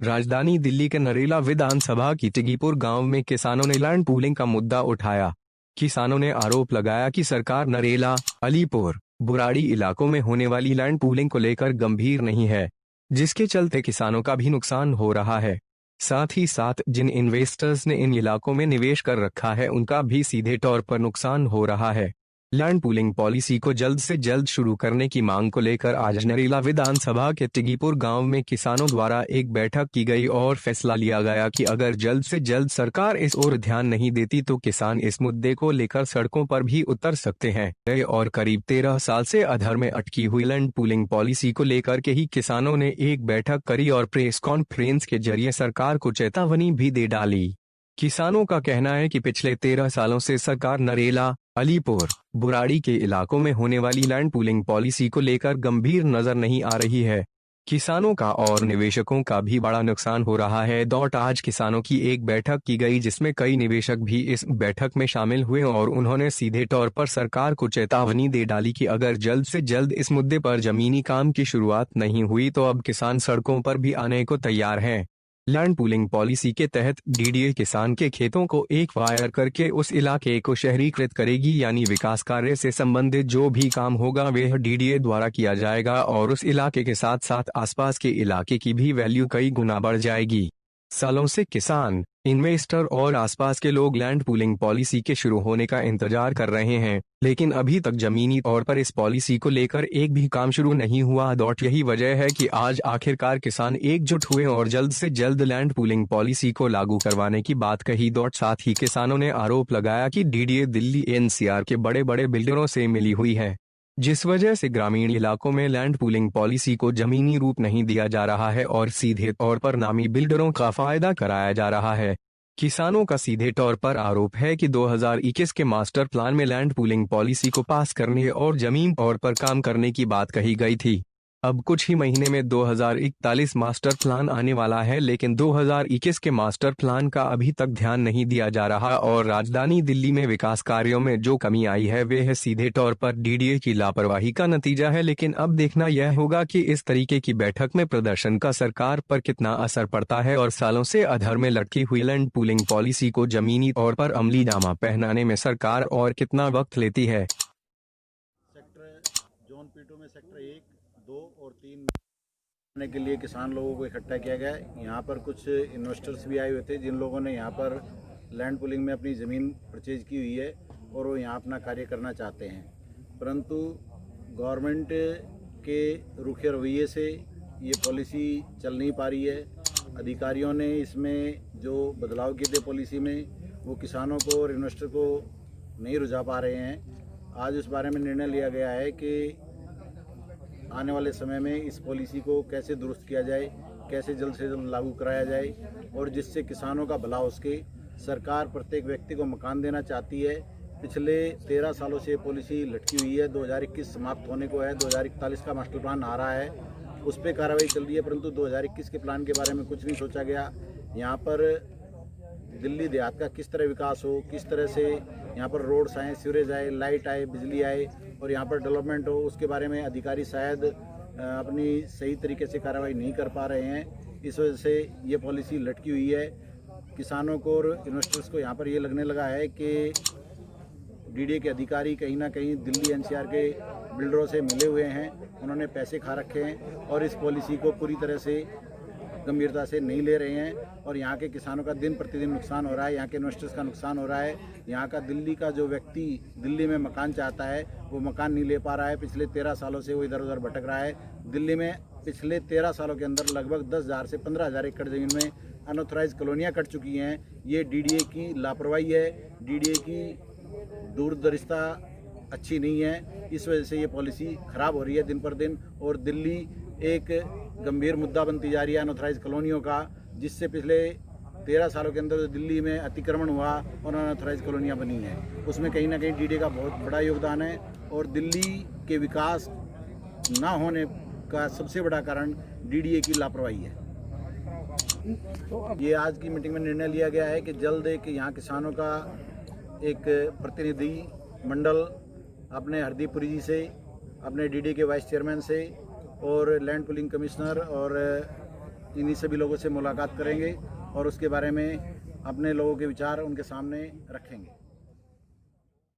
राजधानी दिल्ली के नरेला विधानसभा की टिग्गीपुर गांव में किसानों ने लैंड पूलिंग का मुद्दा उठाया। किसानों ने आरोप लगाया कि सरकार नरेला, अलीपुर, बुराड़ी इलाकों में होने वाली लैंड पूलिंग को लेकर गंभीर नहीं है, जिसके चलते किसानों का भी नुकसान हो रहा है। साथ ही साथ जिन इन्वेस्टर्स ने इन इलाकों में निवेश कर रखा है उनका भी सीधे तौर पर नुकसान हो रहा है। लैंड पूलिंग पॉलिसी को जल्द से जल्द शुरू करने की मांग को लेकर आज नरेला विधानसभा के टिग्गीपुर गांव में किसानों द्वारा एक बैठक की गई और फैसला लिया गया कि अगर जल्द से जल्द सरकार इस ओर ध्यान नहीं देती तो किसान इस मुद्दे को लेकर सड़कों पर भी उतर सकते हैं। और करीब 13 साल से अधर में अटकी हुई लैंड पूलिंग पॉलिसी को लेकर के ही किसानों ने एक बैठक करी और प्रेस कॉन्फ्रेंस के जरिए सरकार को चेतावनी भी दे डाली। किसानों का कहना है कि पिछले 13 सालों से सरकार नरेला, अलीपुर, बुराड़ी के इलाकों में होने वाली लैंड पूलिंग पॉलिसी को लेकर गंभीर नजर नहीं आ रही है। किसानों का और निवेशकों का भी बड़ा नुकसान हो रहा है। आज किसानों की एक बैठक की गई जिसमें कई निवेशक भी इस बैठक में शामिल हुए और उन्होंने सीधे तौर पर सरकार को चेतावनी दे डाली कि अगर जल्द से जल्द इस मुद्दे पर जमीनी काम की शुरुआत नहीं हुई तो अब किसान सड़कों पर भी आने को तैयार हैं। लैंड पूलिंग पॉलिसी के तहत डीडीए किसान के खेतों को एक्वायर करके उस इलाके को शहरीकृत करेगी, यानी विकास कार्य से संबंधित जो भी काम होगा वह डीडीए द्वारा किया जाएगा और उस इलाके के साथ साथ आसपास के इलाके की भी वैल्यू कई गुना बढ़ जाएगी। सालों से किसान, इन्वेस्टर और आसपास के लोग लैंड पूलिंग पॉलिसी के शुरू होने का इंतजार कर रहे हैं, लेकिन अभी तक जमीनी तौर पर इस पॉलिसी को लेकर एक भी काम शुरू नहीं हुआ। यही वजह है कि आज आखिरकार किसान एकजुट हुए और जल्द से जल्द लैंड पूलिंग पॉलिसी को लागू करवाने की बात कही। साथ ही किसानों ने आरोप लगाया कि डीडीए दिल्ली एनसीआर के बड़े बड़े बिल्डरों से मिली हुई है, जिस वजह से ग्रामीण इलाकों में लैंड पूलिंग पॉलिसी को जमीनी रूप नहीं दिया जा रहा है और सीधे तौर पर नामी बिल्डरों का फायदा कराया जा रहा है। किसानों का सीधे तौर पर आरोप है कि 2021 के मास्टर प्लान में लैंड पूलिंग पॉलिसी को पास करने और जमीन तौर पर काम करने की बात कही गई थी। अब कुछ ही महीने में 2041 मास्टर प्लान आने वाला है, लेकिन 2021 के मास्टर प्लान का अभी तक ध्यान नहीं दिया जा रहा और राजधानी दिल्ली में विकास कार्यों में जो कमी आई है वह सीधे तौर पर डीडीए की लापरवाही का नतीजा है। लेकिन अब देखना यह होगा कि इस तरीके की बैठक में प्रदर्शन का सरकार पर कितना असर पड़ता है और सालों से अधर में लटकी हुई लैंड पूलिंग पॉलिसी को जमीनी तौर पर अमली जामा पहनाने में सरकार और कितना वक्त लेती है। सेक्टर जोन P2 में सेक्टर 1, 2 और 3 में के लिए किसान लोगों को इकट्ठा किया गया है। यहाँ पर कुछ इन्वेस्टर्स भी आए हुए थे जिन लोगों ने यहाँ पर लैंड पूलिंग में अपनी ज़मीन परचेज की हुई है और वो यहाँ अपना कार्य करना चाहते हैं, परंतु गवर्नमेंट के रुखे रवैये से ये पॉलिसी चल नहीं पा रही है। अधिकारियों ने इसमें जो बदलाव किए थे पॉलिसी में वो किसानों को और इन्वेस्टर को नहीं रुझा पा रहे हैं। आज इस बारे में निर्णय लिया गया है कि आने वाले समय में इस पॉलिसी को कैसे दुरुस्त किया जाए, कैसे जल्द से जल्द लागू कराया जाए और जिससे किसानों का भला हो सके। सरकार प्रत्येक व्यक्ति को मकान देना चाहती है। पिछले 13 सालों से ये पॉलिसी लटकी हुई है। 2021 समाप्त होने को है, 2041 का मास्टर प्लान आ रहा है, उस पर कार्रवाई चल रही है, परंतु 2021 के प्लान के बारे में कुछ नहीं सोचा गया। यहाँ पर दिल्ली देहात का किस तरह विकास हो, किस तरह से यहाँ पर रोड्स आए, सीवरेज आए, लाइट आए, बिजली आए और यहाँ पर डेवलपमेंट हो, उसके बारे में अधिकारी शायद अपनी सही तरीके से कार्रवाई नहीं कर पा रहे हैं। इस वजह से ये पॉलिसी लटकी हुई है। किसानों को और इन्वेस्टर्स को यहाँ पर ये लगने लगा है कि डीडीए के अधिकारी कहीं ना कहीं दिल्ली एनसीआर के बिल्डरों से मिले हुए हैं, उन्होंने पैसे खा रखे हैं और इस पॉलिसी को पूरी तरह से गंभीरता से नहीं ले रहे हैं और यहाँ के किसानों का दिन प्रतिदिन नुकसान हो रहा है, यहाँ के इन्वेस्टर्स का नुकसान हो रहा है। यहाँ का दिल्ली का जो व्यक्ति दिल्ली में मकान चाहता है वो मकान नहीं ले पा रहा है। पिछले 13 सालों से वो इधर उधर भटक रहा है। दिल्ली में पिछले 13 सालों के अंदर लगभग 10,000 से 15,000 एकड़ ज़मीन में अनऑथराइज कॉलोनियाँ कट चुकी हैं। ये डीडीए की लापरवाही है, डीडीए की दूरदर्शिता अच्छी नहीं है। इस वजह से ये पॉलिसी ख़राब हो रही है दिन पर दिन और दिल्ली एक गंभीर मुद्दा बनती जा रही है अनऑथराइज कॉलोनियों का, जिससे पिछले 13 सालों के अंदर दिल्ली में अतिक्रमण हुआ और अनऑथराइज कॉलोनियाँ बनी हैं, उसमें कहीं ना कहीं डीडीए का बहुत बड़ा योगदान है और दिल्ली के विकास ना होने का सबसे बड़ा कारण डीडीए की लापरवाही है। ये आज की मीटिंग में निर्णय लिया गया है कि जल्द एक यहाँ किसानों का एक प्रतिनिधि मंडल अपने हरदीपुरी जी से, अपने डीडीए के वाइस चेयरमैन से और लैंड पूलिंग कमिश्नर और इन्हीं सभी लोगों से मुलाकात करेंगे और उसके बारे में अपने लोगों के विचार उनके सामने रखेंगे।